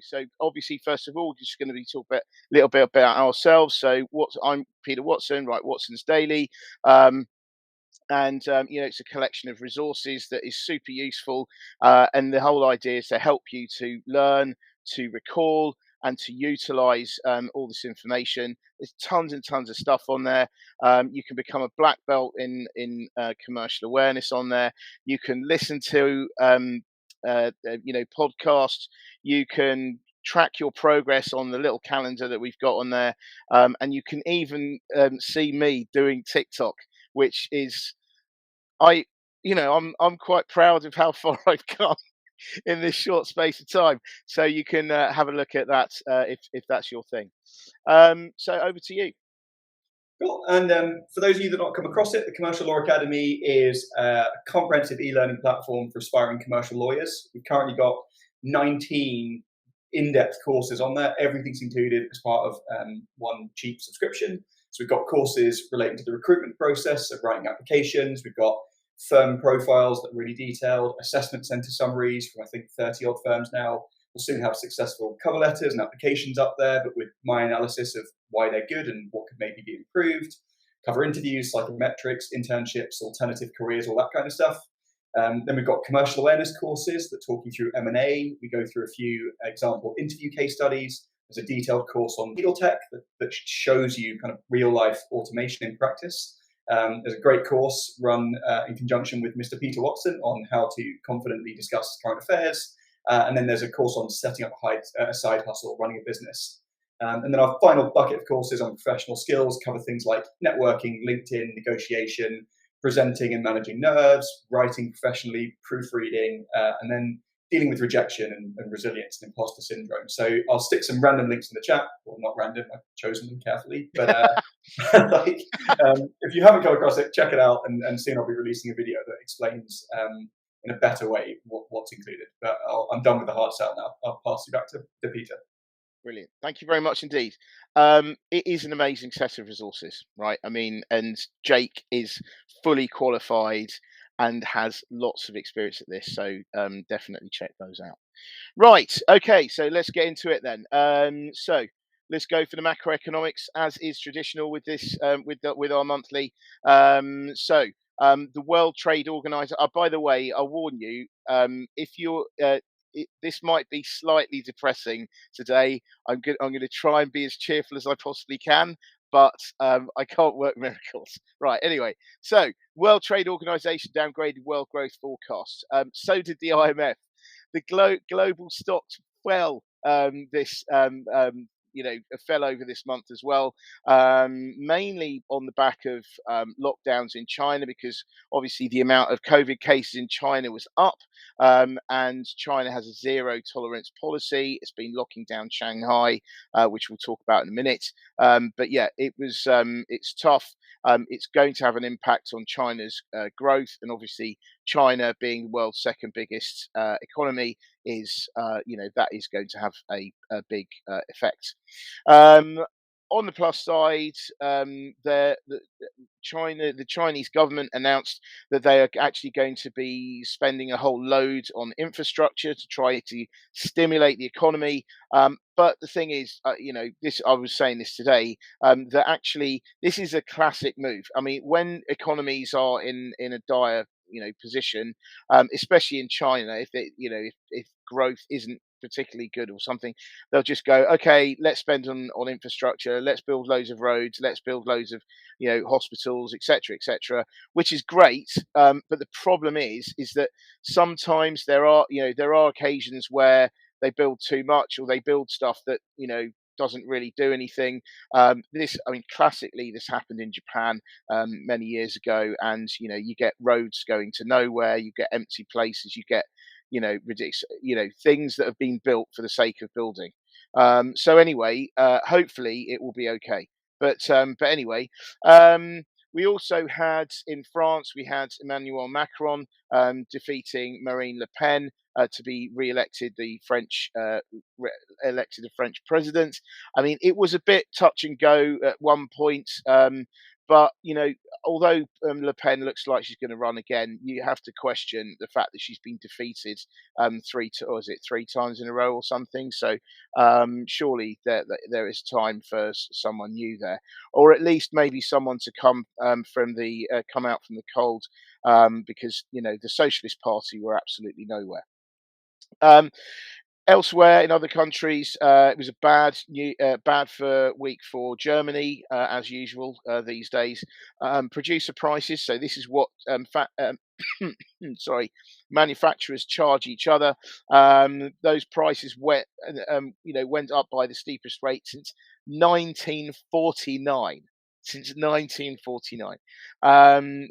So obviously, first of all, just going to be talking a little bit about ourselves. So I'm Peter Watson, right? Watson's Daily. Um, and it's a collection of resources that is super useful, and the whole idea is to help you to learn, to recall, and to utilize all this information. There's tons and tons of stuff on there. You can become a black belt in commercial awareness on there. You can listen to podcasts. You can track your progress on the little calendar that we've got on there, and you can even see me doing TikTok, which is I'm quite proud of how far I've come in this short space of time. So you can have a look at that if that's your thing. So over to you. Cool. And for those of you that have not come across it, the Commercial Law Academy is a comprehensive e-learning platform for aspiring commercial lawyers. We've currently got 19 in-depth courses on there. Everything's included as part of one cheap subscription. So we've got courses relating to the recruitment process of writing applications. We've got firm profiles that are really detailed, assessment centre summaries from I think 30 odd firms now. We'll soon have successful cover letters and applications up there, but with my analysis of why they're good and what could maybe be improved. Cover interviews, psychometrics, internships, alternative careers, all that kind of stuff. Then we've got commercial awareness courses that talk you through M&A. We go through a few example interview case studies. There's a detailed course on legal tech that shows you kind of real life automation in practice. There's a great course run in conjunction with Mr. Peter Watson on how to confidently discuss current affairs. And then there's a course on setting up a side hustle, running a business. And then our final bucket of courses on professional skills cover things like networking, LinkedIn, negotiation, presenting and managing nerves, writing professionally, proofreading, and then dealing with rejection and resilience and imposter syndrome. So I'll stick some random links in the chat. Well, not random, I've chosen them carefully. But if you haven't come across it, check it out. And soon I'll be releasing a video that explains in a better way what's included. But I'm done with the hard sell now. I'll pass you back to Peter. Brilliant. Thank you very much indeed. It is an amazing set of resources, right? I mean, and Jake is fully qualified and has lots of experience at this. So definitely check those out. Right. Okay. So let's get into it then. So let's go for the macroeconomics, as is traditional with this, with our monthly. The World Trade Organization. By the way, I'll warn you, if you're this might be slightly depressing today. I'm going to try and be as cheerful as I possibly can, but I can't work miracles. Right. Anyway, so World Trade Organization downgraded world growth forecasts. So did the IMF. The global stocks fell fell over this month as well, mainly on the back of lockdowns in China, because obviously the amount of COVID cases in China was up, and China has a zero tolerance policy. It's been locking down Shanghai, which we'll talk about in a minute. But yeah, it's tough. It's going to have an impact on China's growth, and obviously China being the world's second biggest economy is that is going to have a big effect. On the plus side, the Chinese government announced that they are actually going to be spending a whole load on infrastructure to try to stimulate the economy. But the thing is, I was saying this today, that actually this is a classic move. I mean, when economies are in a dire position, especially in China, if growth isn't particularly good or something, they'll just go, okay, let's spend on infrastructure, let's build loads of roads, let's build loads of hospitals, etc., which is great. But the problem is that sometimes there are occasions where they build too much, or they build stuff that doesn't really do anything. Classically, this happened in Japan many years ago, and you get roads going to nowhere, you get empty places, you get ridiculous, things that have been built for the sake of building. So anyway, hopefully it will be okay. But anyway, we also had in France, we had Emmanuel Macron defeating Marine Le Pen to be re-elected the French president. I mean, it was a bit touch and go at one point, But although Le Pen looks like she's going to run again, you have to question the fact that she's been defeated or is it 3 times in a row or something. So surely there is time for someone new there, or at least maybe someone to come out from the cold, because the Socialist Party were absolutely nowhere. Um, Elsewhere in other countries, it was a bad for week for Germany, as usual these days. Producer prices. So this is what sorry, manufacturers charge each other. Those prices went up by the steepest rate since 1949. Since 1949.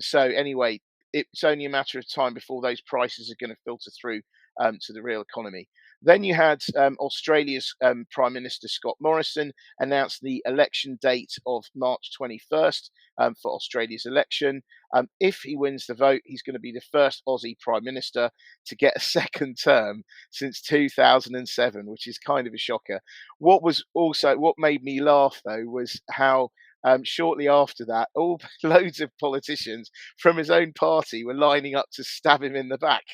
So anyway, it's only a matter of time before those prices are going to filter through to the real economy. Then you had Australia's Prime Minister Scott Morrison announce the election date of March 21st for Australia's election. If he wins the vote, he's going to be the first Aussie Prime Minister to get a second term since 2007, which is kind of a shocker. What made me laugh though was how shortly after that, loads of politicians from his own party were lining up to stab him in the back,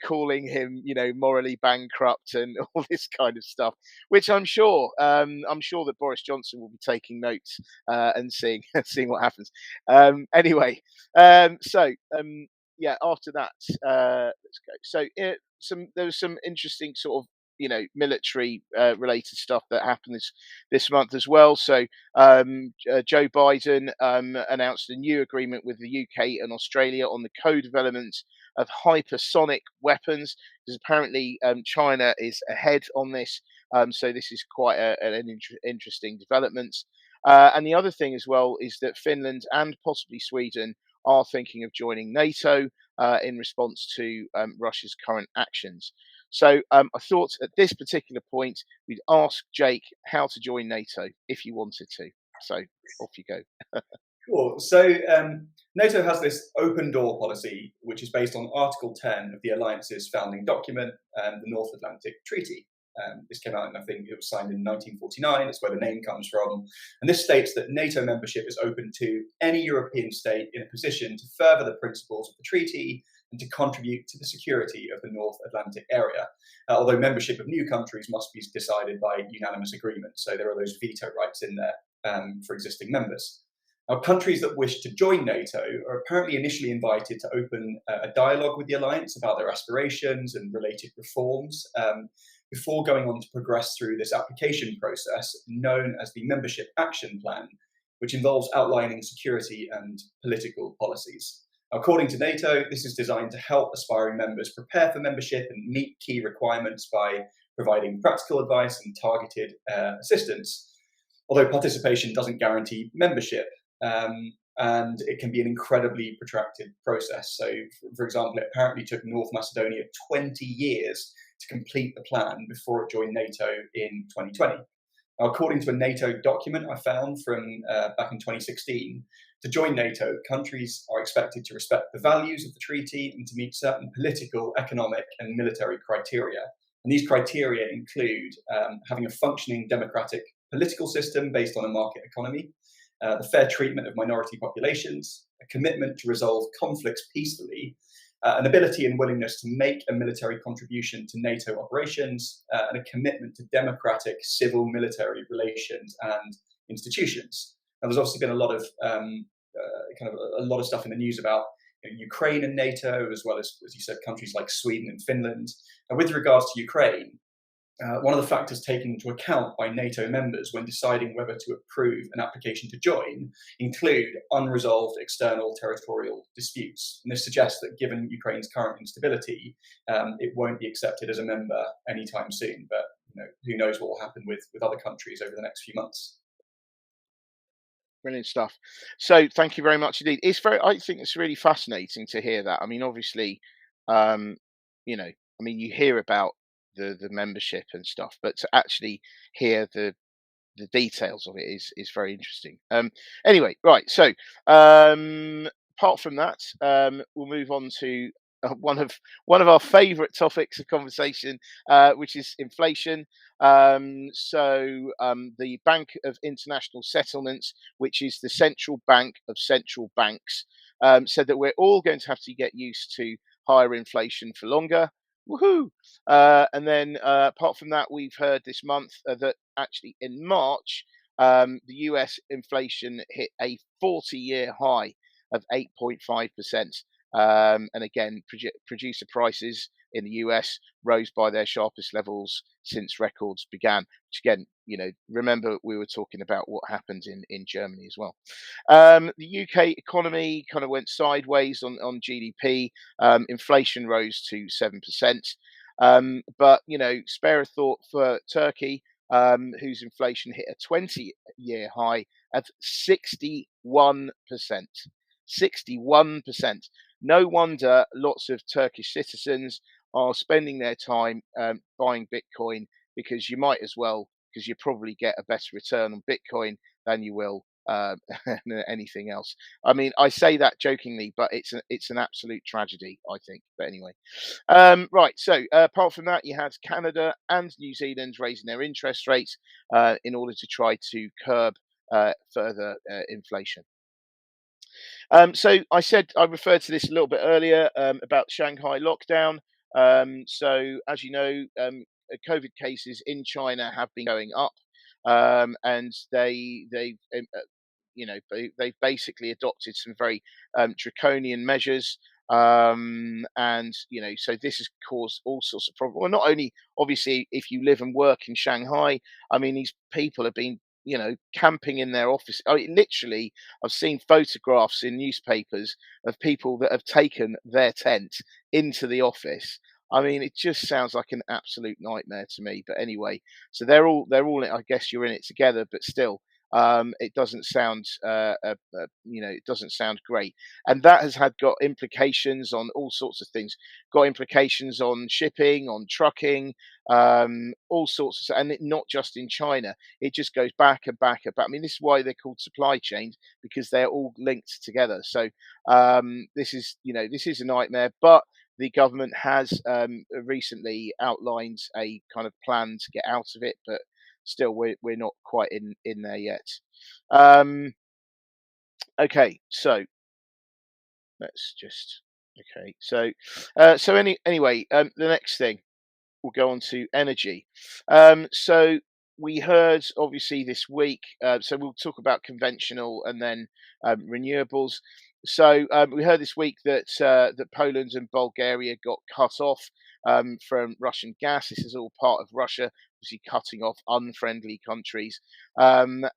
calling him, morally bankrupt and all this kind of stuff, which I'm sure that Boris Johnson will be taking notes and seeing seeing what happens. Anyway, yeah, after that, let's go. So there was some interesting sort of military related stuff that happened this month as well. So Joe Biden announced a new agreement with the UK and Australia on the co-development of hypersonic weapons, because apparently China is ahead on this. So this is quite an interesting development. And the other thing as well is that Finland and possibly Sweden are thinking of joining NATO in response to Russia's current actions. So I thought at this particular point we'd ask Jake how to join NATO if you wanted to. So off you go. Cool. So NATO has this open door policy, which is based on Article 10 of the Alliance's founding document, the North Atlantic Treaty. This came out, and I think it was signed in 1949. That's where the name comes from. And this states that NATO membership is open to any European state in a position to further the principles of the treaty and to contribute to the security of the North Atlantic area. Although membership of new countries must be decided by unanimous agreement. So there are those veto rights in there for existing members. Now, countries that wish to join NATO are apparently initially invited to open a dialogue with the alliance about their aspirations and related reforms, before going on to progress through this application process known as the Membership Action Plan, which involves outlining security and political policies. According to NATO, this is designed to help aspiring members prepare for membership and meet key requirements by providing practical advice and targeted assistance, although participation doesn't guarantee membership. And it can be an incredibly protracted process. So, for example, it apparently took North Macedonia 20 years to complete the plan before it joined NATO in 2020. Now, according to a NATO document I found from back in 2016, to join NATO, countries are expected to respect the values of the treaty and to meet certain political, economic, and military criteria. And these criteria include having a functioning democratic political system based on a market economy, the fair treatment of minority populations, a commitment to resolve conflicts peacefully, an ability and willingness to make a military contribution to NATO operations, and a commitment to democratic civil-military relations and institutions. Now, there's obviously been a lot of a lot of stuff in the news about Ukraine and NATO, as well as you said, countries like Sweden and Finland. And with regards to Ukraine, one of the factors taken into account by NATO members when deciding whether to approve an application to join include unresolved external territorial disputes. And this suggests that given Ukraine's current instability, it won't be accepted as a member anytime soon. But who knows what will happen with other countries over the next few months. Brilliant stuff. So thank you very much indeed. I think it's really fascinating to hear that. I mean, obviously, you hear about the membership and stuff, but to actually hear the details of it is very interesting. Anyway, right. So apart from that, we'll move on to one of our favourite topics of conversation, which is inflation. The Bank of International Settlements, which is the central bank of central banks, said that we're all going to have to get used to higher inflation for longer. Woohoo! And then, apart from that, we've heard this month that actually in March, the US inflation hit a 40-year high of 8.5%. And again, producer prices in the US rose by their sharpest levels since records began. Which again, remember we were talking about what happened in Germany as well. The UK economy kind of went sideways on GDP. Inflation rose to 7%. But spare a thought for Turkey, whose inflation hit a 20-year high of 61%. 61%. No wonder lots of Turkish citizens are spending their time buying Bitcoin, because you might as well, because you probably get a better return on Bitcoin than you will anything else. I mean, I say that jokingly, but it's an absolute tragedy, I think. But anyway, right. So apart from that, you had Canada and New Zealand raising their interest rates in order to try to curb further inflation. So I referred to this a little bit earlier about Shanghai lockdown. So as you know, COVID cases in China have been going up, and they've basically adopted some very draconian measures. And so this has caused all sorts of problems. Well, not only obviously if you live and work in Shanghai, I mean, these people have been camping in their office. I mean, literally, I've seen photographs in newspapers of people that have taken their tent into the office. I mean, it just sounds like an absolute nightmare to me. But anyway, so they're all. I guess you're in it together, but still, it doesn't sound it doesn't sound great, and that has got implications on all sorts of things. Got implications on shipping, on trucking, all sorts of, and not just in China. It just goes back and back and back. I mean, this is why they're called supply chains, because they're all linked together. So this is a nightmare, but the government has recently outlined a kind of plan to get out of it, but still we're not quite in there yet. Okay, so let's just anyway, the next thing, we'll go on to energy. So we heard obviously this week. So we'll talk about conventional and then renewables. So we heard this week that that Poland and Bulgaria got cut off from Russian gas. This is all part of Russia, obviously cutting off unfriendly countries, who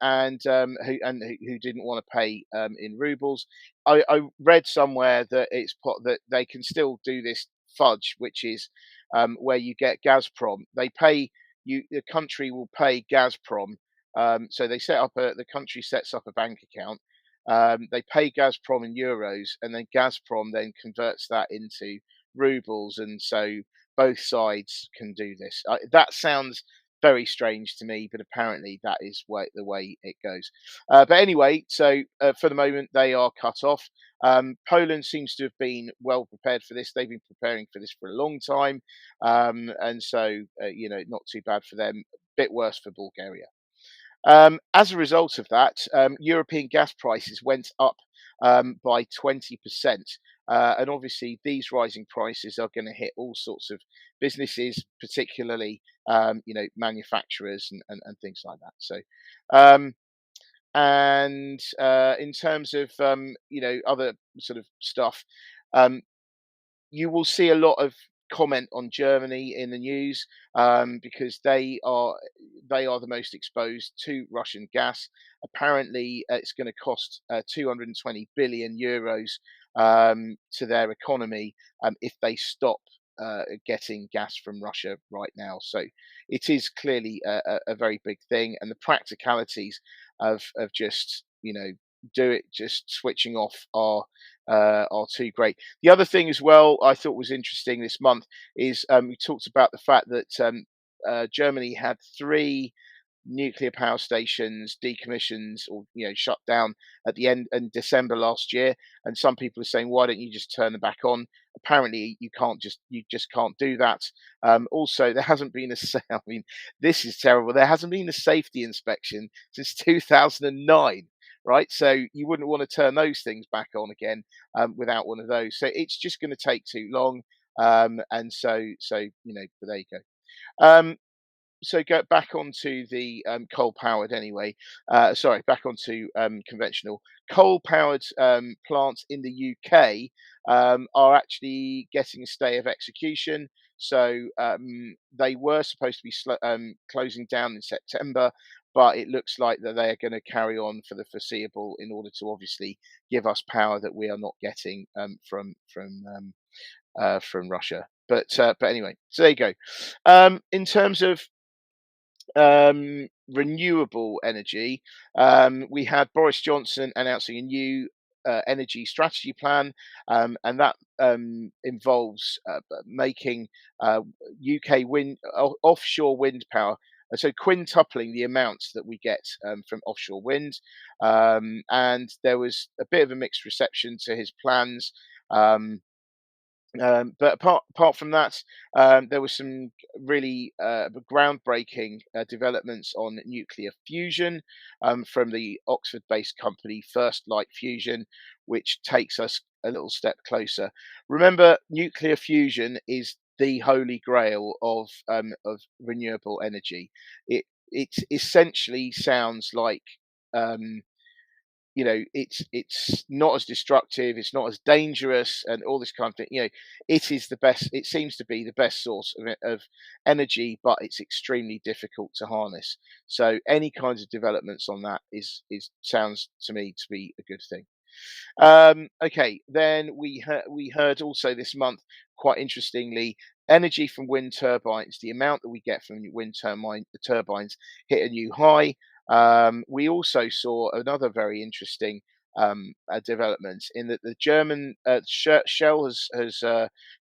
didn't want to pay in rubles. I read somewhere that that they can still do this fudge, which is where you get Gazprom. The country will pay Gazprom. So the country sets up a bank account. They pay Gazprom in euros, and then Gazprom then converts that into rubles, and so both sides can do this. That sounds very strange to me, but apparently that is the way it goes. But anyway, so for the moment they are cut off. Poland seems to have been well prepared for this. They've been preparing for this for a long time, and so not too bad for them. Bit worse for Bulgaria. As a result of that, European gas prices went up by 20%. And obviously, these rising prices are going to hit all sorts of businesses, particularly manufacturers and things like that. So, in terms of other sort of stuff, you will see a lot of comment on Germany in the news, because they are the most exposed to Russian gas. Apparently, it's going to cost 220 billion euros to their economy if they stop getting gas from Russia right now. So it is clearly a very big thing, and the practicalities of just just switching off are too great. The other thing as well I thought was interesting this month is we talked about the fact that Germany had three nuclear power stations decommissioned or shut down at the end in December last year, and some people are saying, why don't you just turn them back on? Apparently, you just can't do that. Also, there hasn't been I mean, this is terrible. There hasn't been a safety inspection since 2009. Right, so you wouldn't want to turn those things back on again without one of those. So it's just going to take too long, and but there you go. So go back onto the coal powered anyway. Sorry, back onto conventional coal powered plants in the UK are actually getting a stay of execution. So they were supposed to be closing down in September, but it looks like that they are going to carry on for the foreseeable in order to obviously give us power that we are not getting from Russia. But anyway, so there you go. In terms of renewable energy, we had Boris Johnson announcing a new energy strategy plan, and that involves making UK offshore wind power. So quintupling the amounts that we get from offshore wind, and there was a bit of a mixed reception to his plans. But apart from that, there were some really groundbreaking developments on nuclear fusion from the Oxford-based company First Light Fusion, which takes us a little step closer. Remember, nuclear fusion is the holy grail of renewable energy. It essentially sounds like um, it's not as destructive, it's not as dangerous, and all this kind of thing. It is the best. It seems to be the best source of energy, but it's extremely difficult to harness. So any kinds of developments on that is sounds to me to be a good thing. Okay, then we heard also this month, quite interestingly, energy from wind turbines. The amount that we get from wind turbines hit a new high. We also saw another very interesting development in that the German Shell has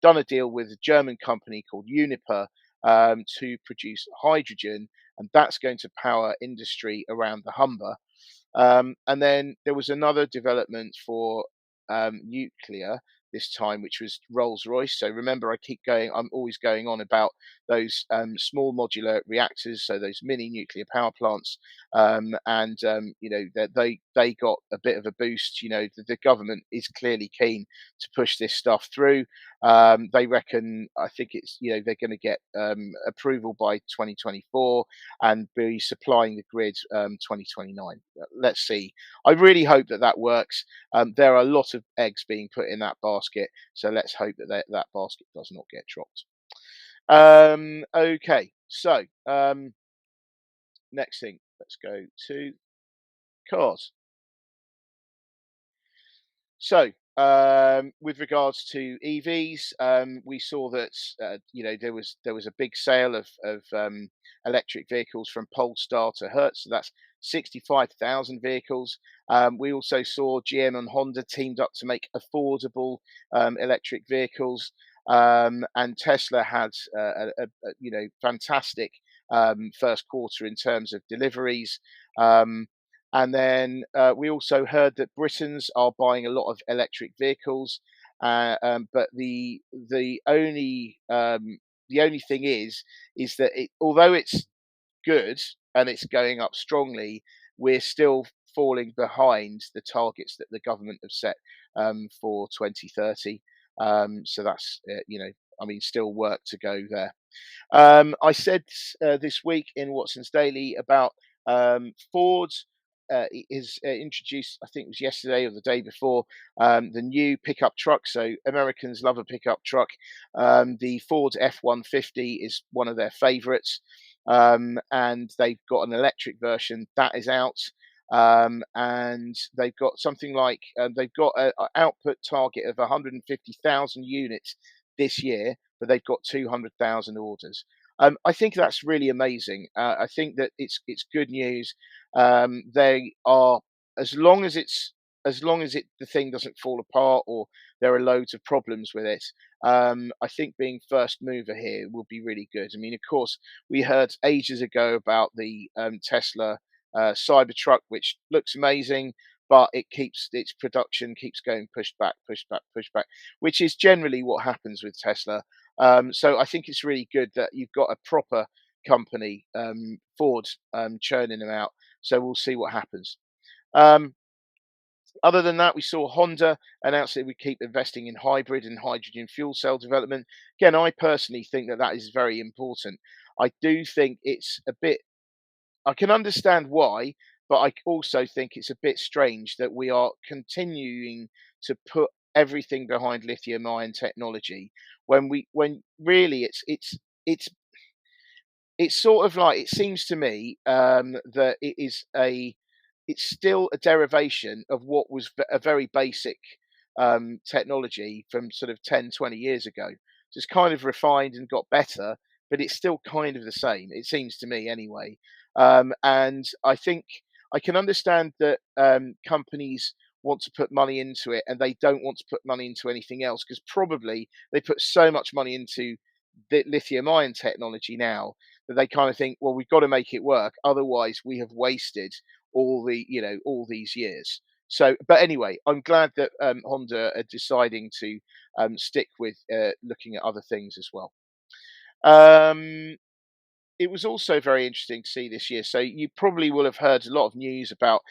done a deal with a German company called Uniper to produce hydrogen, and that's going to power industry around the Humber. And then there was another development for nuclear this time, which was Rolls Royce. So remember, I'm always going on about those small modular reactors, so those mini nuclear power plants, and that they got a bit of a boost. The government is clearly keen to push this stuff through. They reckon, I think they're going to get approval by 2024 and be supplying the grid 2029. Let's see. I really hope that works. There are a lot of eggs being put in that basket, so let's hope that basket does not get dropped. Okay, so next thing, let's go to cars. So, with regards to EVs, we saw that there was a big sale of electric vehicles from Polestar to Hertz. So that's 65,000 vehicles. We also saw GM and Honda teamed up to make affordable electric vehicles, and Tesla had fantastic first quarter in terms of deliveries. And then we also heard that Britons are buying a lot of electric vehicles, but the only thing is that although it's good and it's going up strongly, we're still falling behind the targets that the government have set for 2030. So that's still work to go there. I said this week in Watson's Daily about Ford is introduced, I think it was yesterday or the day before, the new pickup truck. So Americans love a pickup truck. The Ford F-150 is one of their favourites, and they've got an electric version that is out. And they've got something like they've got an output target of 150,000 units this year, but they've got 200,000 orders. I think that's really amazing. I think that it's good news. They are, as long as the thing doesn't fall apart or there are loads of problems with it. I think being first mover here will be really good. I mean, of course, we heard ages ago about the Tesla Cybertruck, which looks amazing, but its production keeps going pushed back, pushed back, pushed back, which is generally what happens with Tesla. So I think it's really good that you've got a proper company, Ford, churning them out. So we'll see what happens. Um, Other than that, we saw Honda announce that we keep investing in hybrid and hydrogen fuel cell development. Again, I personally think that that is very important. I do think it's a bit, I can understand why, but I also think it's a bit strange that we are continuing to put everything behind lithium ion technology when really it's it's sort of like, it seems to me that it's still a derivation of what was a very basic technology from sort of 10, 20 years ago. So it's kind of refined and got better, but it's still kind of the same, it seems to me anyway. And I think I can understand that companies want to put money into it and they don't want to put money into anything else, because probably they put so much money into the lithium ion technology now that they kind of think, well, we've got to make it work, otherwise we have wasted all these years. So, but anyway, I'm glad that Honda are deciding to stick with looking at other things as well. Um, it was also very interesting to see this year. So you probably will have heard a lot of news about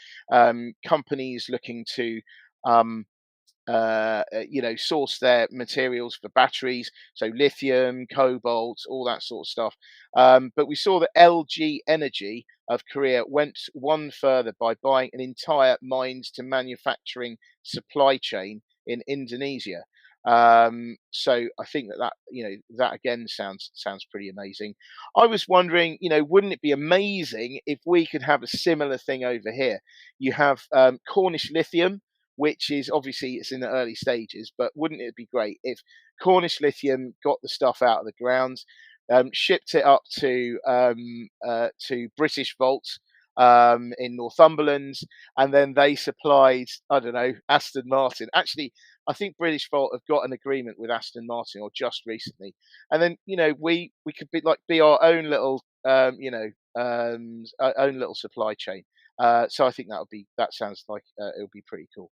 companies looking to um, source their materials for batteries, so lithium, cobalt, all that sort of stuff. But we saw that LG Energy of Korea went one further by buying an entire mines to manufacturing supply chain in Indonesia. So I think that again sounds pretty amazing. I was wondering, wouldn't it be amazing if we could have a similar thing over here? You have Cornish Lithium, which is obviously it's in the early stages, but wouldn't it be great if Cornish Lithium got the stuff out of the ground, shipped it up to British Volt in Northumberland, and then they supplied, I don't know, Aston Martin. Actually, I think British Volt have got an agreement with Aston Martin, or just recently, and then we could be our own little own little supply chain. So I think that sounds like it would be pretty cool.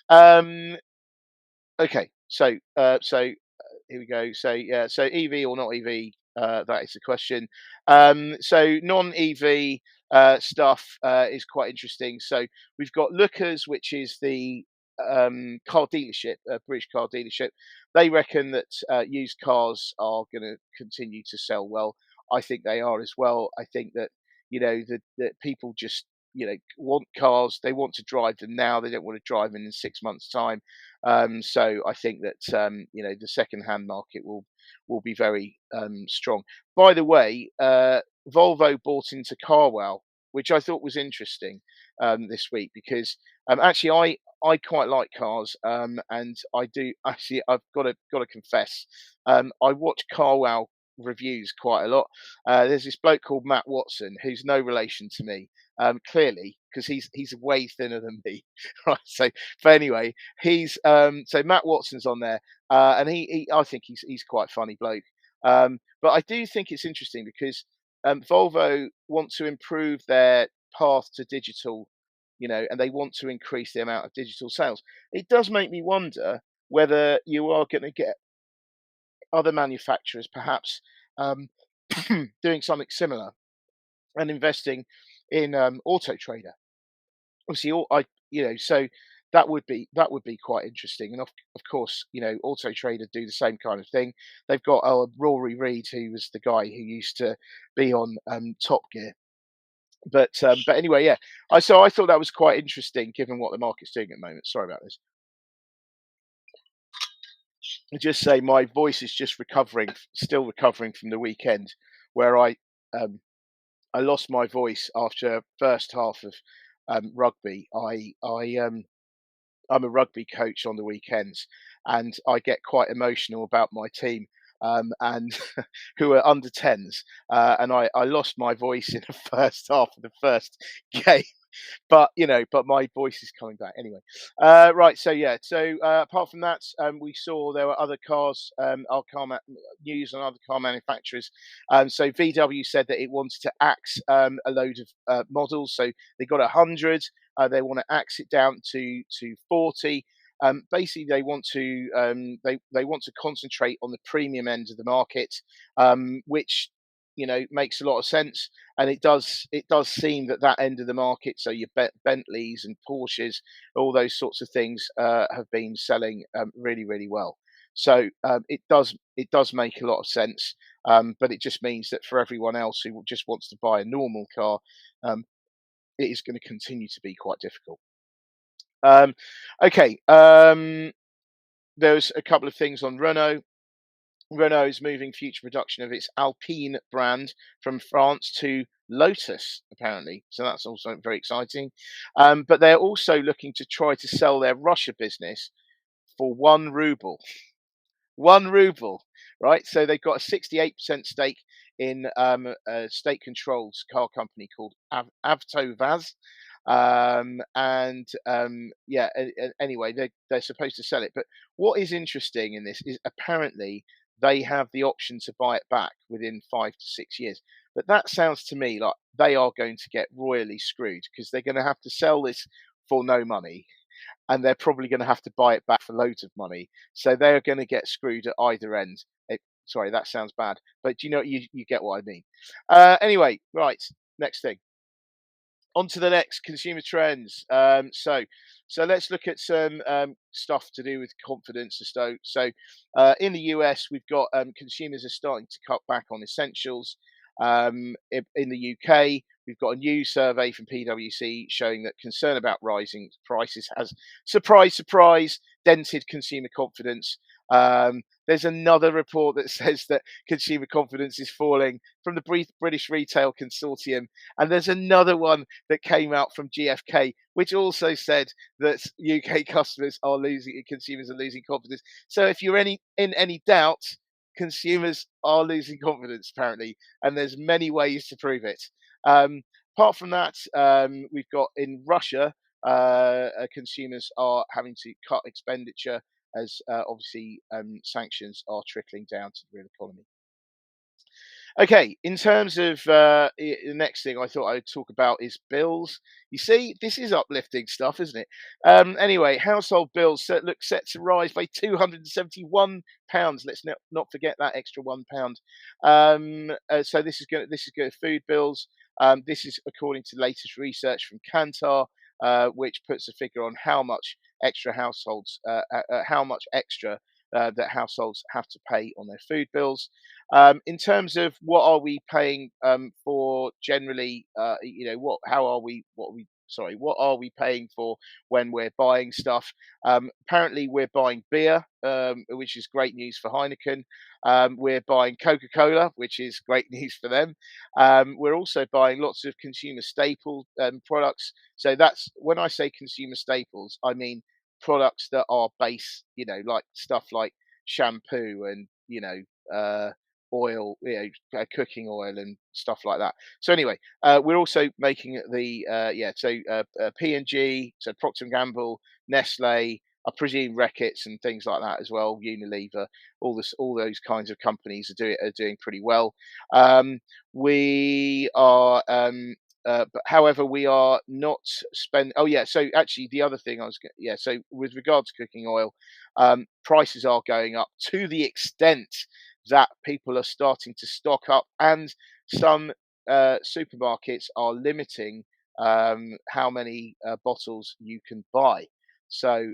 Um, okay, so here we go. So yeah, so EV or not EV, that is the question. So non-EV stuff is quite interesting. So we've got Lookers, which is the car dealership, British car dealership. They reckon that used cars are going to continue to sell well. I think they are as well. I think that that people just want cars. They want to drive them now. They don't want to drive them in 6 months' time. So I think that the second-hand market will be very strong. By the way, Volvo bought into Carwow, which I thought was interesting this week, because actually I quite like cars, and I do actually. I've got to confess, I watch Carwow reviews quite a lot. There's this bloke called Matt Watson, who's no relation to me, clearly, because he's way thinner than me, right? So, but anyway, he's so Matt Watson's on there, and he I think he's quite a funny bloke. But I do think it's interesting because Volvo want to improve their path to digital, and they want to increase the amount of digital sales. It does make me wonder whether you are going to get other manufacturers perhaps um, doing something similar and investing in Auto Trader. Obviously, so that would be quite interesting. And of course, Auto Trader do the same kind of thing. They've got Rory Reid, who was the guy who used to be on Top Gear. But anyway, yeah. I thought that was quite interesting, given what the market's doing at the moment. Sorry about this. I just say my voice is just still recovering from the weekend, where I lost my voice after first half of rugby. I'm a rugby coach on the weekends, and I get quite emotional about my team, and who are under 10s, and I lost my voice in the first half of the first game. But but my voice is coming back anyway. Right, so yeah, so apart from that, we saw there were other cars, our news on other car manufacturers. So VW said that it wanted to axe a load of models, so they got 100. They want to axe it down to 40. Basically, they want to concentrate on the premium end of the market, which makes a lot of sense, and it does seem that that end of the market, so your Bentleys and Porsches, all those sorts of things, have been selling really, really well. So it does make a lot of sense, but it just means that for everyone else who just wants to buy a normal car, um, it is going to continue to be quite difficult. Um, okay, there's a couple of things on Renault. Renault is moving future production of its Alpine brand from France to Lotus, apparently. So that's also very exciting. But they're also looking to try to sell their Russia business for 1 ruble. 1 ruble, right? So they've got a 68% stake in a state-controlled car company called Avtovaz. And yeah, anyway, they're supposed to sell it. But what is interesting in this is apparently they have the option to buy it back within 5 to 6 years. But that sounds to me like they are going to get royally screwed because they're going to have to sell this for no money, and they're probably going to have to buy it back for loads of money. So they're going to get screwed at either end. Sorry, that sounds bad, but you get what I mean. Anyway, right, next thing. On to the next consumer trends. So let's look at some stuff to do with confidence and in the US, we've got consumers are starting to cut back on essentials. In the UK, we've got a new survey from PwC showing that concern about rising prices has, surprise, surprise, dented consumer confidence. There's another report that says that consumer confidence is falling from the British Retail Consortium, and there's another one that came out from GfK, which also said that UK consumers are losing confidence. So if you're in any doubt, consumers are losing confidence apparently, and there's many ways to prove it. Apart from that, we've got in Russia, consumers are having to cut expenditure as obviously sanctions are trickling down to the real economy. Okay, in terms of the next thing I thought I would talk about is bills. You see, this is uplifting stuff, isn't it? Anyway, household bills look set to rise by £271. Let's not forget that extra £1. So this is going to food bills. This is according to latest research from Kantar, which puts a figure on how much how much extra that households have to pay on their food bills. In terms of what are we paying for generally, what are we paying for when we're buying stuff? Apparently, we're buying beer, which is great news for Heineken. We're buying Coca-Cola, which is great news for them. We're also buying lots of consumer staple products. So that's when I say consumer staples, I mean products that are base, like stuff like shampoo and oil, cooking oil and stuff like that. So anyway, we're also making the P&G, so Procter and Gamble, Nestle, I presume Reckitt's and things like that as well. Unilever, all those kinds of companies are doing pretty well. We are. But however, we are not spend. Oh yeah, so actually, the other thing so with regard to cooking oil, prices are going up to the extent that people are starting to stock up, and some supermarkets are limiting how many bottles you can buy. So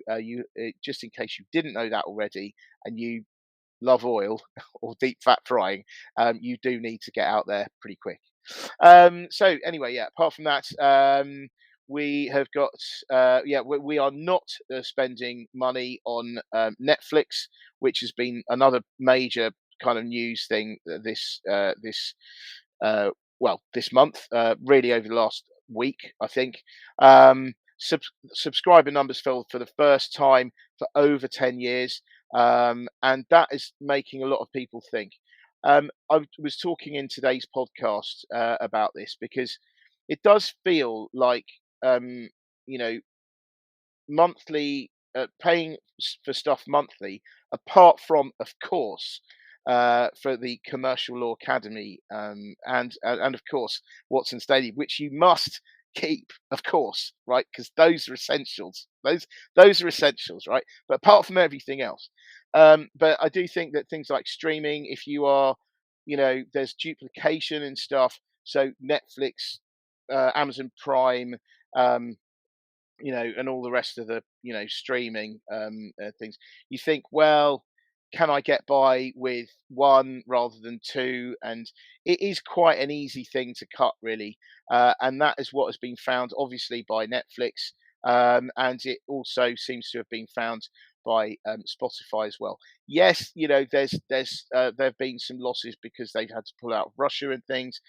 just in case you didn't know that already, and you love oil or deep fat frying, you do need to get out there pretty quick. So anyway, yeah. Apart from that, we have got we are not spending money on Netflix, which has been another major kind of news thing this month, really over the last week, I think. Subscriber numbers fell for the first time for over 10 years, and that is making a lot of people think. I was talking in today's podcast about this because it does feel like you know, monthly, paying for stuff monthly, apart from, of course, for the Commercial Law Academy, and of course Watson's Daily, which you must keep, of course, right? Because those are essentials. Those are essentials, right? But apart from everything else, but I do think that things like streaming, if you are, there's duplication and stuff. So Netflix, Amazon Prime, um, and all the rest of the, streaming things. You think, well, can I get by with one rather than two? And it is quite an easy thing to cut, really. And that is what has been found, obviously, by Netflix. And it also seems to have been found by Spotify as well. Yes, there have been some losses because they've had to pull out of Russia and things,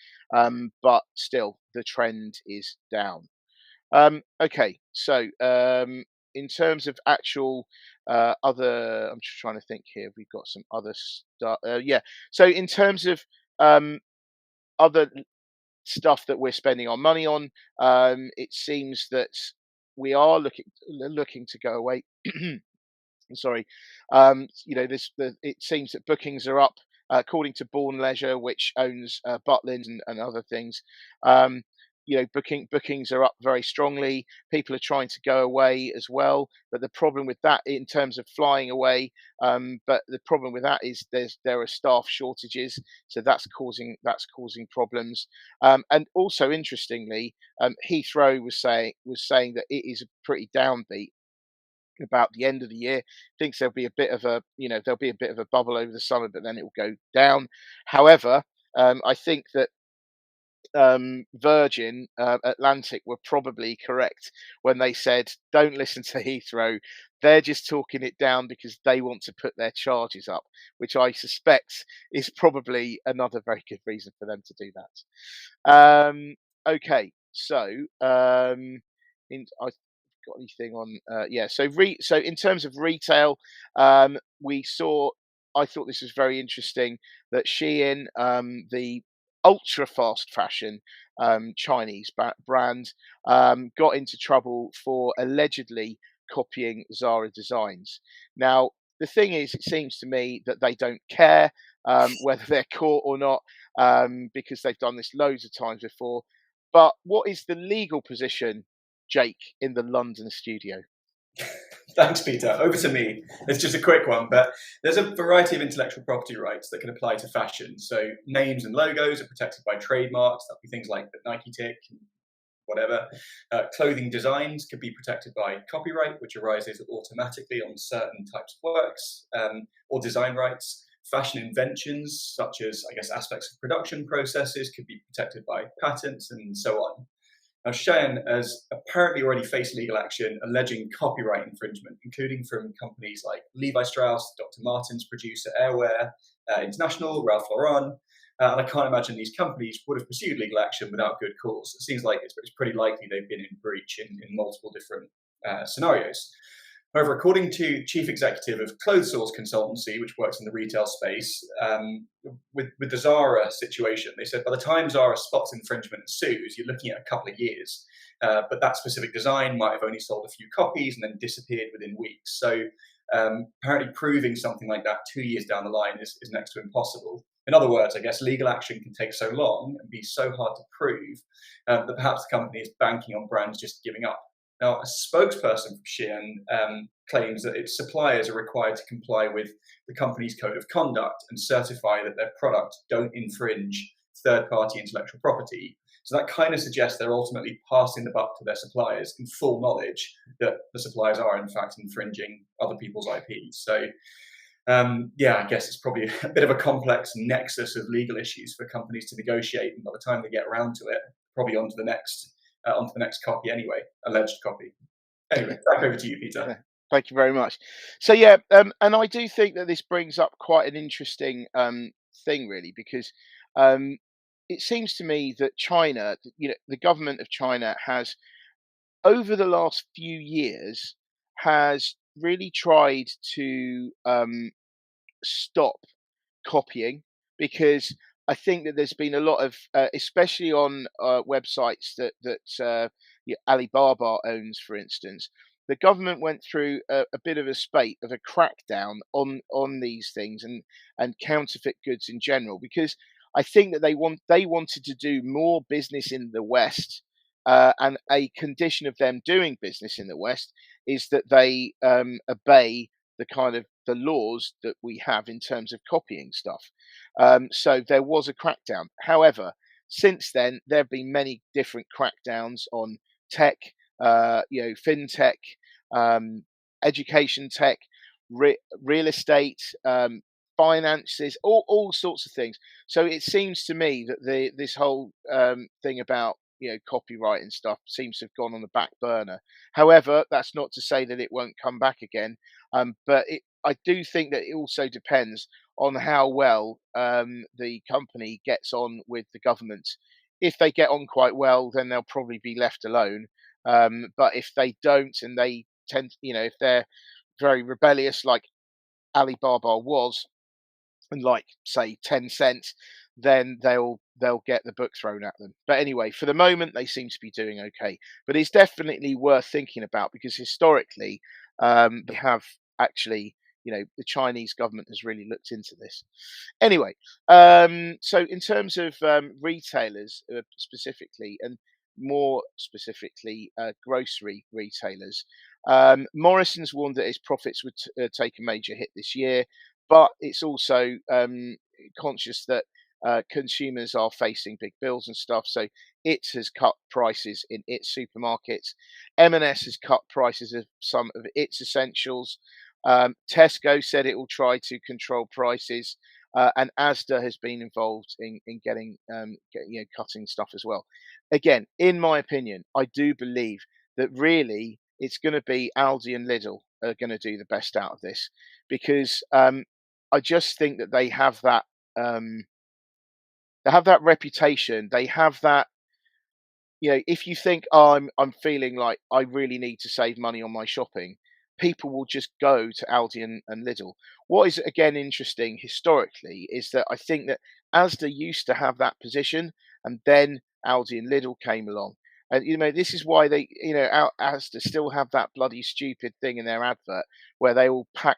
but still the trend is down. Okay, so in terms of actual other, I'm just trying to think here. We've got some other stuff. Yeah, so in terms of other stuff that we're spending our money on, it seems that we are looking to go away. Sorry, it seems that bookings are up, according to Bourne Leisure, which owns Butlins and other things. Um, bookings are up very strongly. People are trying to go away as well, but the problem with that, in terms of flying away, but the problem with that is there are staff shortages, so that's causing problems. And also, interestingly, Heathrow was saying that it is a pretty downbeat about the end of the year. Thinks there'll be a bit of a bubble over the summer, but then it will go down. However, I think that Virgin Atlantic were probably correct when they said, "Don't listen to Heathrow. They're just talking it down because they want to put their charges up," which I suspect is probably another very good reason for them to do that. Okay, so I got anything on? Yeah, so in terms of retail, we saw. I thought this was very interesting that Shein, the ultra fast fashion Chinese brand, got into trouble for allegedly copying Zara designs. Now, the thing is, it seems to me that they don't care whether they're caught or not, because they've done this loads of times before. But what is the legal position, Jake, in the London studio? Thanks, Peter. Over to me. It's just a quick one, but there's a variety of intellectual property rights that can apply to fashion. So names and logos are protected by trademarks. That'll be things like the Nike tick, whatever. Clothing designs could be protected by copyright, which arises automatically on certain types of works, or design rights. Fashion inventions, such as, I guess, aspects of production processes, could be protected by patents and so on. Now, Shein has apparently already faced legal action alleging copyright infringement, including from companies like Levi Strauss, Dr. Martens producer Airwear International, Ralph Lauren. And I can't imagine these companies would have pursued legal action without good cause. It seems like it's pretty likely they've been in breach in multiple different scenarios. However, according to Chief Executive of Clothes Source Consultancy, which works in the retail space, with the Zara situation, they said by the time Zara spots infringement and sues, you're looking at a couple of years. But that specific design might have only sold a few copies and then disappeared within weeks. So apparently proving something like that 2 years down the line is next to impossible. In other words, I guess legal action can take so long and be so hard to prove that perhaps the company is banking on brands just giving up. Now, a spokesperson for Shein claims that its suppliers are required to comply with the company's code of conduct and certify that their products don't infringe third-party intellectual property. So that kind of suggests they're ultimately passing the buck to their suppliers in full knowledge that the suppliers are, in fact, infringing other people's IPs. So, I guess it's probably a bit of a complex nexus of legal issues for companies to negotiate, and by the time they get around to it, probably onto the next copy anyway, alleged copy. Anyway, back over to you, Peter. Thank you very much. So yeah, and I do think that this brings up quite an interesting thing, really, because it seems to me that China, the government of China has, over the last few years, has really tried to stop copying, because I think that there's been a lot of, especially on websites that Alibaba owns, for instance. The government went through a bit of a spate of a crackdown on these things and counterfeit goods in general, because I think that they wanted to do more business in the West, and a condition of them doing business in the West is that they obey the kind of the laws that we have in terms of copying stuff. So there was a crackdown. However, since then there have been many different crackdowns on tech, fintech, um, education tech, real estate, finances, all sorts of things. So it seems to me that this whole thing about copyright and stuff seems to have gone on the back burner. However, that's not to say that it won't come back again. But I do think that it also depends on how well the company gets on with the government. If they get on quite well, then they'll probably be left alone. But if they don't, and they tend, if they're very rebellious, like Alibaba was, and like say 10 cents, then they'll get the book thrown at them. But anyway, for the moment they seem to be doing okay. But it's definitely worth thinking about, because historically they have actually, the Chinese government has really looked into this. Anyway, so in terms of retailers specifically, and more specifically grocery retailers, Morrison's warned that its profits would take a major hit this year, but it's also conscious that consumers are facing big bills and stuff, so it has cut prices in its supermarkets. M&S has cut prices of some of its essentials. Tesco said it will try to control prices, and Asda has been involved in getting, cutting stuff as well. Again, in my opinion, I do believe that really it's going to be Aldi and Lidl are going to do the best out of this, because I just think that they have that reputation. They have that. If you think, oh, I'm feeling like I really need to save money on my shopping, people will just go to Aldi and Lidl. What is again interesting historically is that I think that Asda used to have that position, and then Aldi and Lidl came along. And this is why they, Asda still have that bloody stupid thing in their advert where they all pat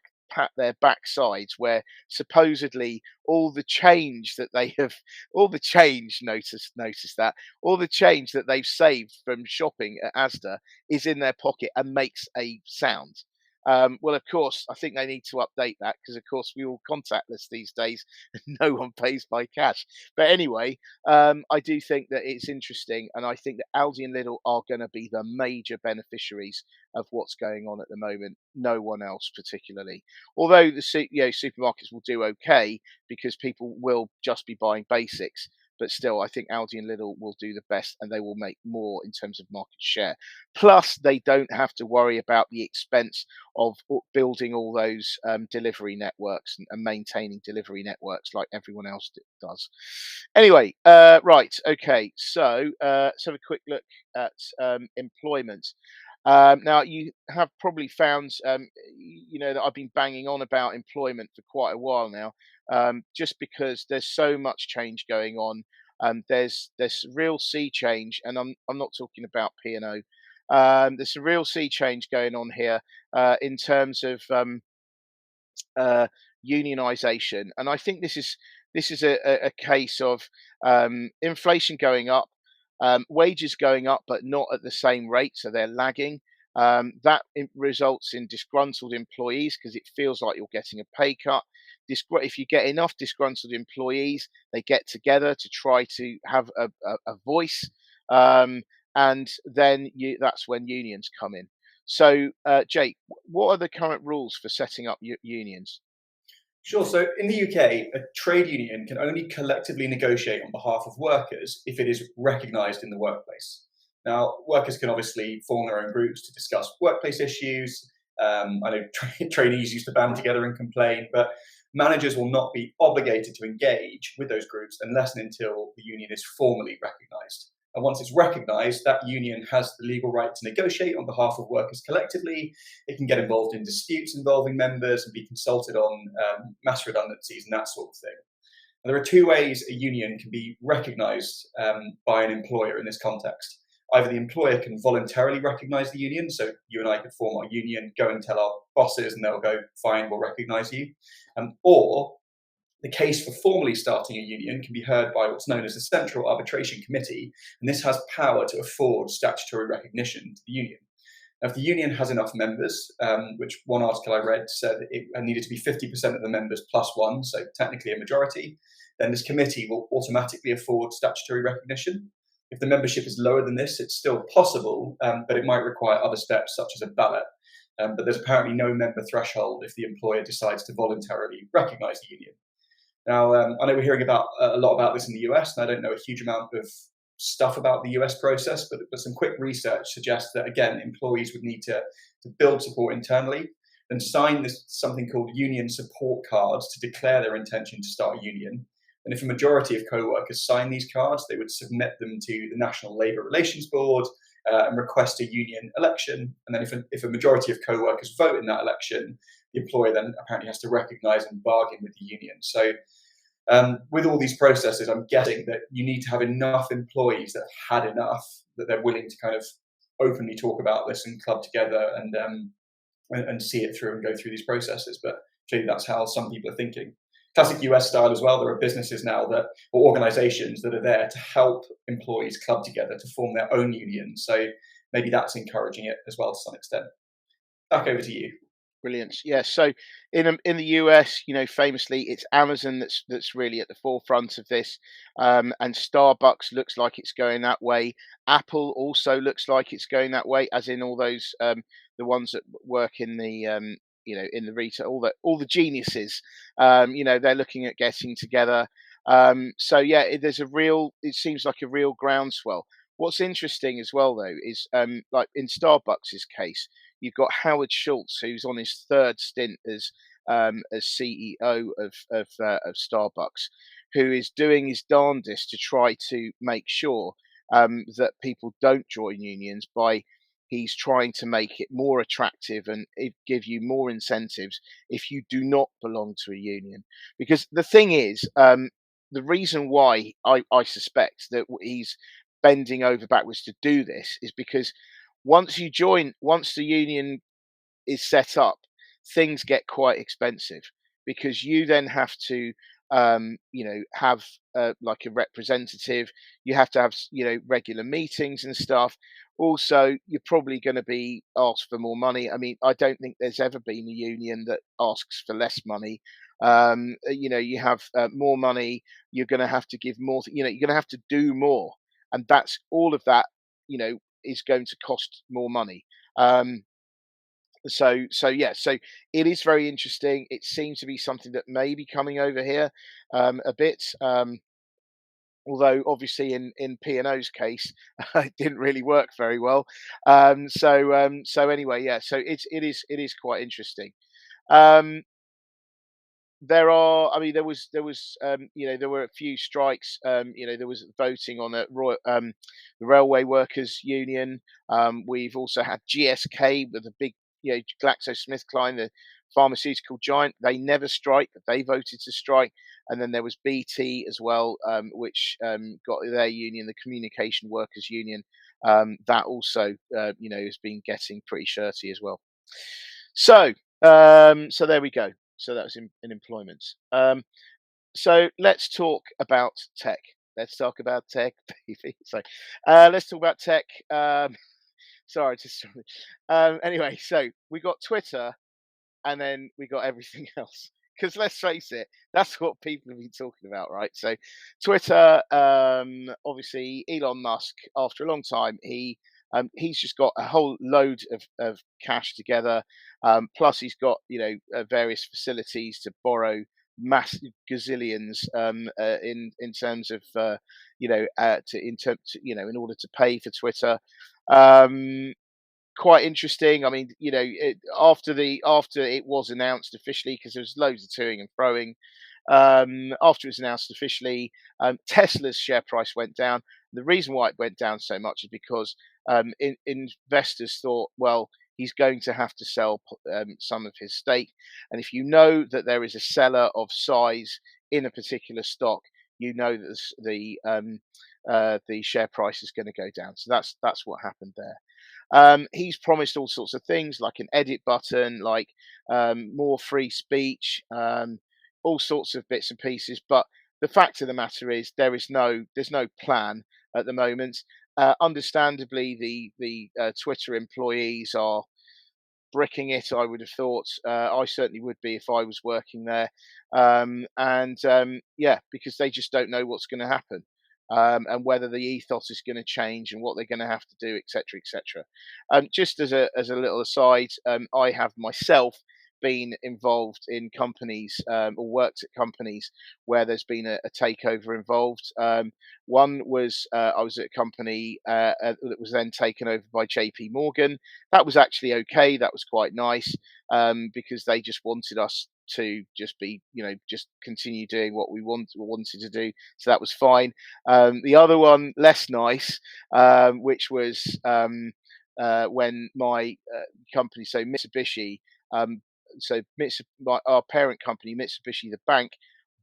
their backsides, where supposedly all the change that they have, all the change, notice that, all the change that they've saved from shopping at Asda is in their pocket and makes a sound. Well, of course, I think they need to update that, because, of course, we all contactless these days and no one pays by cash. But anyway, I do think that it's interesting, and I think that Aldi and Lidl are going to be the major beneficiaries of what's going on at the moment. No one else particularly. Although the supermarkets will do okay because people will just be buying basics. But still, I think Aldi and Lidl will do the best, and they will make more in terms of market share. Plus, they don't have to worry about the expense of building all those delivery networks and maintaining delivery networks like everyone else does. Anyway, right, okay, so let's have a quick look at employment. Now, you have probably found, that I've been banging on about employment for quite a while now, just because there's so much change going on. There's real sea change, and I'm not talking about P&O. There's a real sea change going on here in terms of unionisation, and I think this is a case of inflation going up, wages going up, but not at the same rate, so they're lagging. That results in disgruntled employees, because it feels like you're getting a pay cut. If you get enough disgruntled employees, they get together to try to have a voice, and then that's when unions come in. So, Jake, what are the current rules for setting up unions? Sure. So in the UK, a trade union can only collectively negotiate on behalf of workers if it is recognised in the workplace. Now, workers can obviously form their own groups to discuss workplace issues. I know trainees used to band together and complain, but managers will not be obligated to engage with those groups unless and until the union is formally recognised. And once it's recognised, that union has the legal right to negotiate on behalf of workers collectively. It can get involved in disputes involving members and be consulted on mass redundancies and that sort of thing. And there are two ways a union can be recognised by an employer in this context. Either the employer can voluntarily recognise the union, so you and I could form our union, go and tell our bosses, and they'll go, fine, we'll recognise you. Or the case for formally starting a union can be heard by what's known as the Central Arbitration Committee, and this has power to afford statutory recognition to the union. Now, if the union has enough members, which one article I read said it needed to be 50% of the members plus one, so technically a majority, then this committee will automatically afford statutory recognition. If the membership is lower than this, it's still possible, but it might require other steps such as a ballot. But there's apparently no member threshold if the employer decides to voluntarily recognise the union. Now, I know we're hearing about a lot about this in the US, and I don't know a huge amount of stuff about the US process, but some quick research suggests that, again, employees would need to build support internally and sign this something called union support cards to declare their intention to start a union. And if a majority of co-workers sign these cards, they would submit them to the National Labour Relations Board and request a union election. And then if a majority of co-workers vote in that election, the employer then apparently has to recognise and bargain with the union. So with all these processes, I'm guessing that you need to have enough employees that have had enough, that they're willing to kind of openly talk about this and club together and see it through and go through these processes. But clearly that's how some people are thinking. Classic US style as well, there are businesses now or organisations that are there to help employees club together to form their own unions. So maybe that's encouraging it as well to some extent. Back over to you. Brilliant. Yeah. So in the US, famously, it's Amazon that's really at the forefront of this, and Starbucks looks like it's going that way. Apple also looks like it's going that way, as in all those the ones that work in the in the retail, all the geniuses. They're looking at getting together. So yeah, it seems like a real groundswell. What's interesting as well, though, is like in Starbucks' case, you've got Howard Schultz, who's on his third stint as CEO of Starbucks, who is doing his darndest to try to make sure that people don't join unions by he's trying to make it more attractive and give you more incentives if you do not belong to a union. Because the thing is, the reason why I suspect that he's bending over backwards to do this is because once the union is set up, things get quite expensive because you then have to, have like a representative. You have to have, regular meetings and stuff. Also, you're probably going to be asked for more money. I mean, I don't think there's ever been a union that asks for less money. You have more money. You're going to have to give more. You're going to have to do more, and that's all of that. Is going to cost more money. So it is very interesting. It seems to be something that may be coming over here a bit. Although obviously in P&O's case, it didn't really work very well. So anyway, yeah. So it is quite interesting. There are, I mean, there was, there were a few strikes. There was voting on the Railway Workers Union. We've also had GSK with a big, GlaxoSmithKline, the pharmaceutical giant. They never strike, but they voted to strike. And then there was BT as well, which got their union, the Communication Workers Union. That also, has been getting pretty shirty as well. So there we go. So that was in employment. So let's talk about tech. Let's talk about tech, baby. So let's talk about tech. Sorry, just anyway. So we got Twitter, and then we got everything else. Because let's face it, that's what people have been talking about, right? So Twitter, obviously Elon Musk, after a long time, he's just got a whole load of cash together. Plus, he's got various facilities to borrow massive gazillions in terms of in order to pay for Twitter. Quite interesting. I mean, after it was announced officially, because there was loads of toing and froing. After it was announced officially, Tesla's share price went down. The reason why it went down so much is because investors thought, well, he's going to have to sell some of his stake. And if you know that there is a seller of size in a particular stock, you know that the share price is going to go down. So that's what happened there. He's promised all sorts of things like an edit button, like more free speech, all sorts of bits and pieces. But the fact of the matter is, there's no plan at the moment. Understandably, the Twitter employees are bricking it. I would have thought. I certainly would be if I was working there. Yeah, because they just don't know what's going to happen. And whether the ethos is going to change and what they're going to have to do, etc., etc. Just as a little aside, I have myself been involved in companies or worked at companies where there's been a takeover involved. One was I was at a company that was then taken over by JP Morgan. That was actually okay. That was quite nice because they just wanted us to just be, just continue doing what we wanted to do. So that was fine. The other one, less nice, which was when my company, so Mitsubishi, um, our parent company, Mitsubishi, the bank,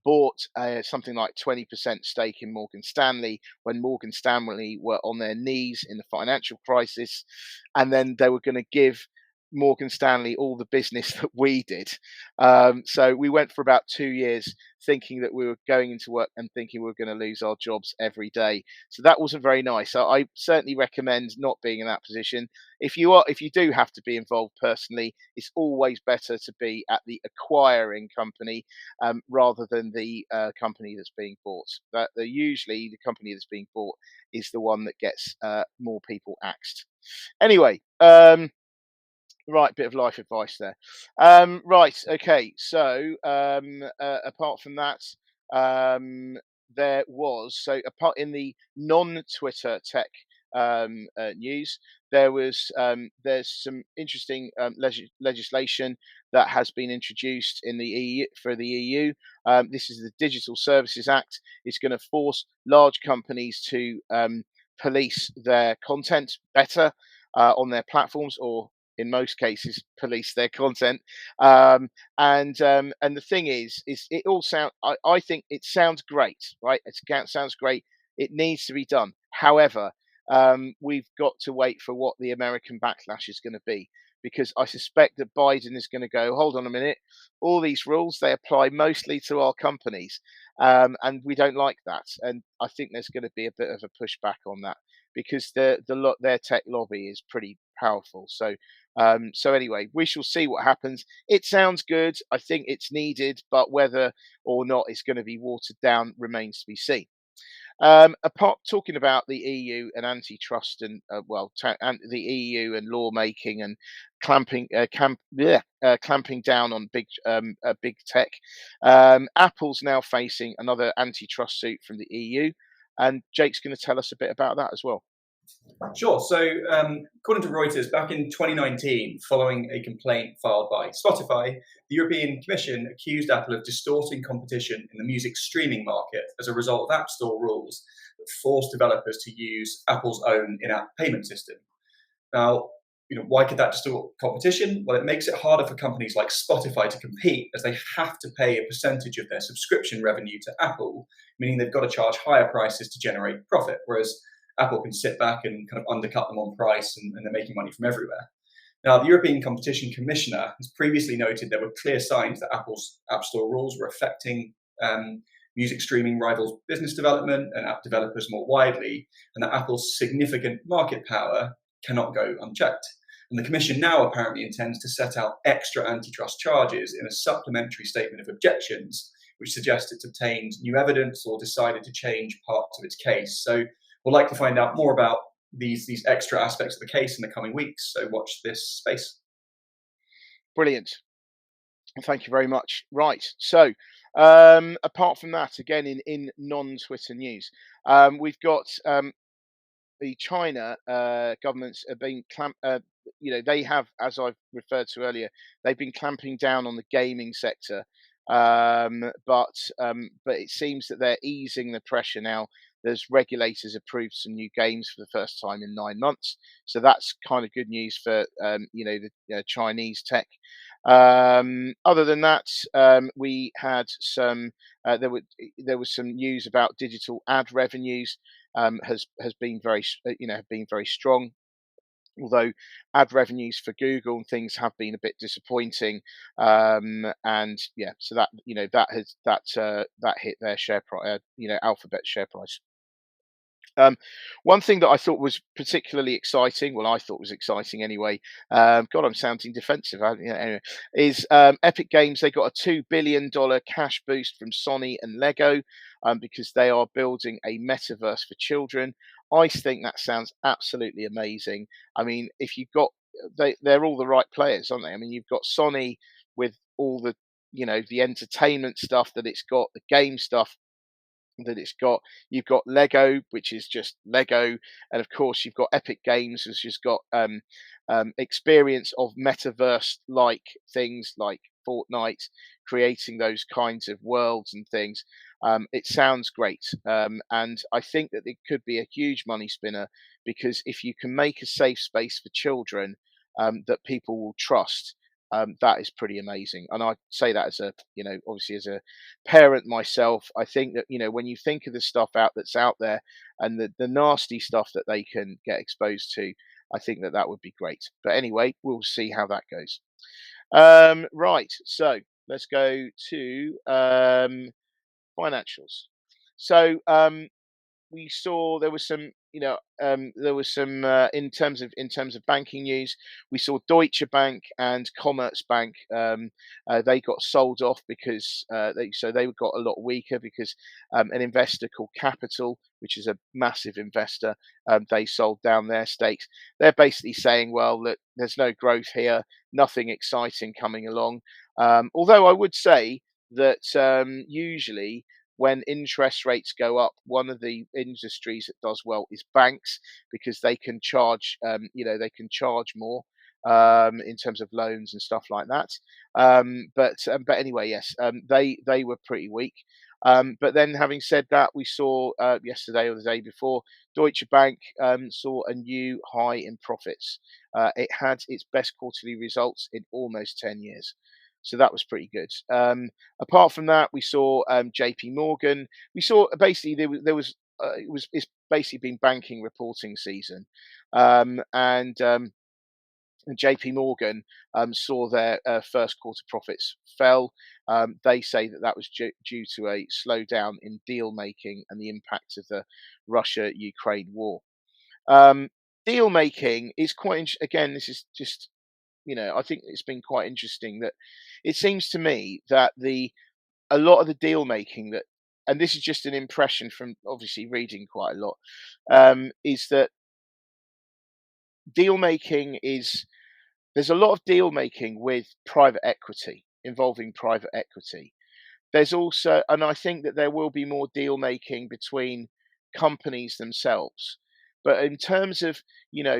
bought something like 20% stake in Morgan Stanley when Morgan Stanley were on their knees in the financial crisis, and then they were going to give Morgan Stanley all the business that we did. So we went for about 2 years thinking that we were going into work and thinking we were going to lose our jobs every day. So that wasn't very nice. So I certainly recommend not being in that position. If you do have to be involved personally, it's always better to be at the acquiring company rather than the company that's being bought. Usually the company that's being bought is the one that gets more people axed. Anyway, right, bit of life advice there. Right, okay. So apart from that, there was apart in the non-Twitter tech news, there's some interesting legislation that has been introduced in the EU for the EU. This is the Digital Services Act. It's going to force large companies to police their content better on their platforms, or in most cases police their content. And the thing is it all sound I think it sounds great, right? It sounds great. It needs to be done. However, we've got to wait for what the American backlash is going to be, because I suspect that Biden is going to go, hold on a minute, all these rules, they apply mostly to our companies, and we don't like that. And I think there's going to be a bit of a pushback on that, because their tech lobby is pretty powerful. So anyway, we shall see what happens. It sounds good. I think it's needed, but whether or not it's going to be watered down remains to be seen. Apart talking about the EU and antitrust and the EU and lawmaking and clamping down on big tech, Apple's now facing another antitrust suit from the EU, and Jake's going to tell us a bit about that as well. Sure. So, according to Reuters, back in 2019, following a complaint filed by Spotify, the European Commission accused Apple of distorting competition in the music streaming market as a result of App Store rules that force developers to use Apple's own in-app payment system. Now, why could that distort competition? Well, it makes it harder for companies like Spotify to compete, as they have to pay a percentage of their subscription revenue to Apple, meaning they've got to charge higher prices to generate profit, whereas Apple can sit back and kind of undercut them on price, and they're making money from everywhere. Now, the European Competition Commissioner has previously noted there were clear signs that Apple's App Store rules were affecting music streaming rivals' business development and app developers more widely, and that Apple's significant market power cannot go unchecked. And the Commission now apparently intends to set out extra antitrust charges in a supplementary statement of objections, which suggests it's obtained new evidence or decided to change parts of its case. So we'll like to find out more about these extra aspects of the case in the coming weeks, so watch this space. Brilliant. Thank you very much. Right, so apart from that, again in non-Twitter news, we've got the China governments have been they have, as I've referred to earlier, they've been clamping down on the gaming sector, but it seems that they're easing the pressure now. There's regulators approved some new games for the first time in 9 months, so that's kind of good news for the Chinese tech. Other than that, we had some. There was some news about digital ad revenues. Has been have been very strong. Although ad revenues for Google and things have been a bit disappointing, and yeah, so that that hit their share price, Alphabet's share price. One thing that I thought was particularly exciting, well, I thought was exciting anyway. God, I'm sounding defensive. Anyway, is Epic Games? They got a $2 billion cash boost from Sony and Lego because they are building a metaverse for children. I think that sounds absolutely amazing. I mean, if you've got they're all the right players, aren't they? I mean, you've got Sony with all the the entertainment stuff that it's got, the game stuff that it's got. You've got Lego, which is just Lego, and of course you've got Epic Games, which has got experience of metaverse-like things like Fortnite, creating those kinds of worlds and things. It sounds great, and I think that it could be a huge money spinner because if you can make a safe space for children that people will trust, that is pretty amazing. And I say that as a, obviously as a parent myself, I think that, when you think of the stuff that's out there and the nasty stuff that they can get exposed to, I think that that would be great. But anyway, we'll see how that goes. Right. So let's go to financials. So we saw there was some in terms of banking news. We saw Deutsche Bank and Commerzbank, they got sold off because they got a lot weaker because an investor called Capital, which is a massive investor, they sold down their stakes. They're basically saying, well, look, there's no growth here, nothing exciting coming along. Although I would say that usually when interest rates go up, one of the industries that does well is banks because they can charge, they can charge more in terms of loans and stuff like that. But anyway, yes, they were pretty weak. But then, having said that, we saw yesterday or the day before, Deutsche Bank saw a new high in profits. It had its best quarterly results in almost 10 years. So that was pretty good. Apart from that, we saw JP Morgan. We saw basically it's basically been banking reporting season, and JP Morgan saw their first quarter profits fell. They say that was due to a slowdown in deal making and the impact of the Russia-Ukraine war. Deal making is quite again. This is just I think it's been quite interesting that it seems to me that a lot of the deal making that, and this is just an impression from obviously reading quite a lot, is that deal making there's a lot of deal making with private equity, involving private equity. There's also, and I think that there will be more deal making between companies themselves. But in terms of,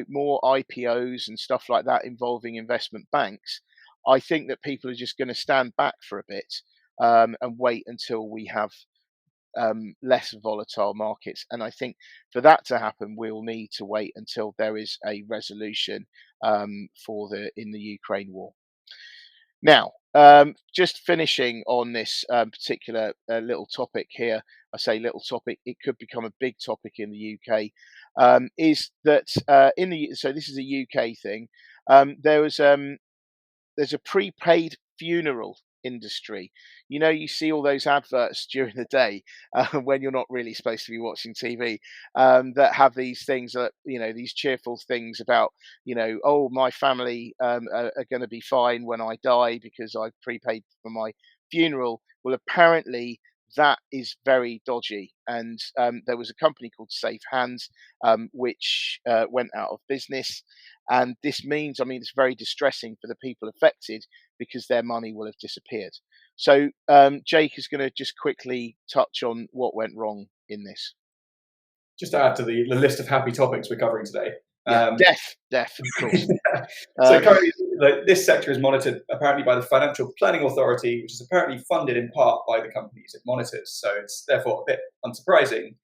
more IPOs and stuff like that involving investment banks, I think that people are just going to stand back for a bit and wait until we have less volatile markets. And I think for that to happen, we'll need to wait until there is a resolution in the Ukraine war. Now, just finishing on this particular little topic here, I say little topic, it could become a big topic in the UK, is that so this is a UK thing, there's a prepaid funeral industry. You see all those adverts during the day when you're not really supposed to be watching TV that have these things that these cheerful things about oh, my family are going to be fine when I die because I've prepaid for my funeral. Well, apparently that is very dodgy, and there was a company called Safe Hands which went out of business. And this means, I mean, it's very distressing for the people affected because their money will have disappeared. So Jake is going to just quickly touch on what went wrong in this. Just to add to the list of happy topics we're covering today. Death, of course. So currently, this sector is monitored apparently by the Financial Planning Authority, which is apparently funded in part by the companies it monitors. So it's therefore a bit unsurprising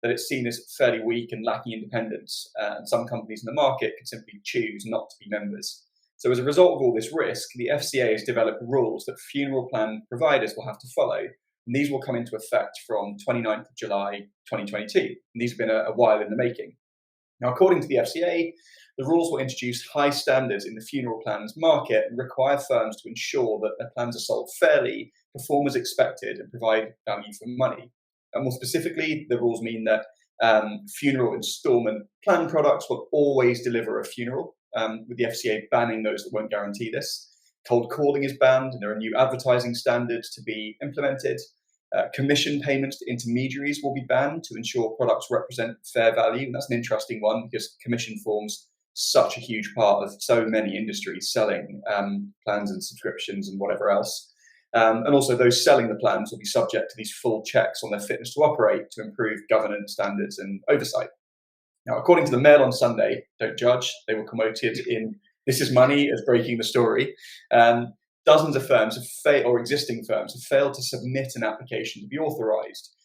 that it's seen as fairly weak and lacking independence. And some companies in the market can simply choose not to be members. So as a result of all this risk, the FCA has developed rules that funeral plan providers will have to follow. And these will come into effect from 29th of July 2022. And these have been a while in the making. Now, according to the FCA, the rules will introduce high standards in the funeral plans market and require firms to ensure that their plans are sold fairly, perform as expected, and provide value for money. And more specifically, the rules mean that funeral installment plan products will always deliver a funeral, with the FCA banning those that won't guarantee this. Cold calling is banned, and there are new advertising standards to be implemented. Commission payments to intermediaries will be banned to ensure products represent fair value. And that's an interesting one because commission forms such a huge part of so many industries selling plans and subscriptions and whatever else. And also those selling the plans will be subject to these full checks on their fitness to operate to improve governance standards and oversight. Now, according to the Mail on Sunday, don't judge, they were quoted in This Is Money as breaking the story. Dozens of firms have failed, or existing firms have failed to submit an application to be authorised,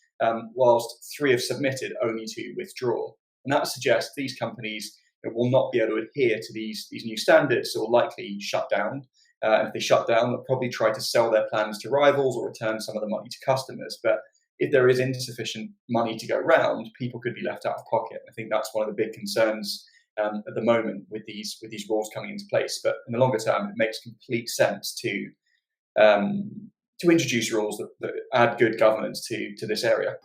whilst 3 have submitted only to withdraw. And that suggests these companies will not be able to adhere to these new standards, so will likely shut down. And if they shut down, they'll probably try to sell their plans to rivals or return some of the money to customers. But if there is insufficient money to go around, people could be left out of pocket. I think that's one of the big concerns at the moment with these rules coming into place. But in the longer term, it makes complete sense to introduce rules that add good governance to this area.